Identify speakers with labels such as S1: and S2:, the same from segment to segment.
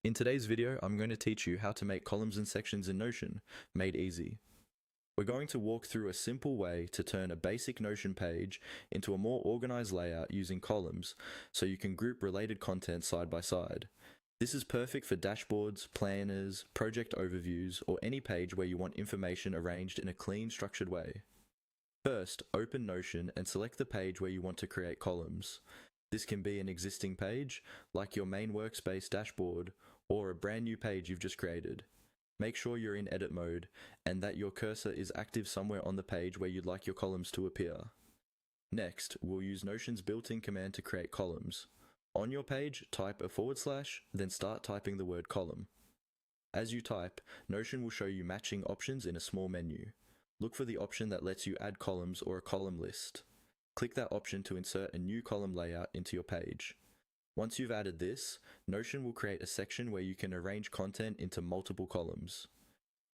S1: In today's video, I'm going to teach you how to make columns and sections in Notion, made easy. We're going to walk through a simple way to turn a basic Notion page into a more organized layout using columns, so you can group related content side by side. This is perfect for dashboards, planners, project overviews, or any page where you want information arranged in a clean, structured way. First, open Notion and select the page where you want to create columns. This can be an existing page, like your main workspace dashboard, or a brand new page you've just created. Make sure you're in edit mode, and that your cursor is active somewhere on the page where you'd like your columns to appear. Next, we'll use Notion's built-in command to create columns. On your page, type a /, then start typing the word column. As you type, Notion will show you matching options in a small menu. Look for the option that lets you add columns or a column list. Click that option to insert a new column layout into your page. Once you've added this, Notion will create a section where you can arrange content into multiple columns.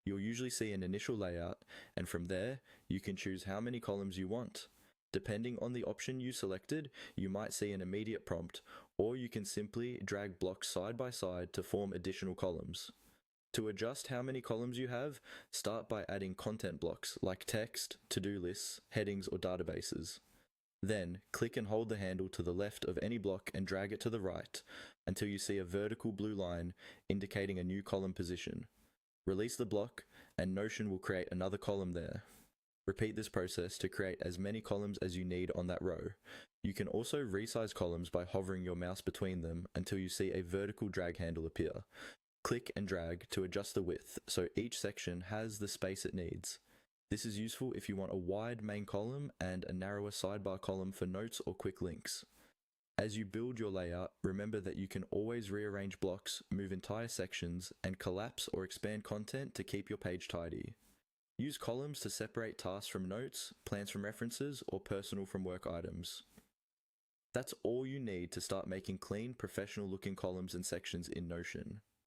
S1: You'll usually see an initial layout, and from there, you can choose how many columns you want. Depending on the option you selected, you might see an immediate prompt, or you can simply drag blocks side by side to form additional columns. To adjust how many columns you have, start by adding content blocks like text, to-do lists, headings, or databases. Then, click and hold the handle to the left of any block and drag it to the right until you see a vertical blue line indicating a new column position. Release the block, and Notion will create another column there. Repeat this process to create as many columns as you need on that row. You can also resize columns by hovering your mouse between them until you see a vertical drag handle appear. Click and drag to adjust the width so each section has the space it needs. This is useful if you want a wide main column and a narrower sidebar column for notes or quick links. As you build your layout, remember that you can always rearrange blocks, move entire sections, and collapse or expand content to keep your page tidy. Use columns to separate tasks from notes, plans from references, or personal from work items. That's all you need to start making clean, professional-looking columns and sections in Notion.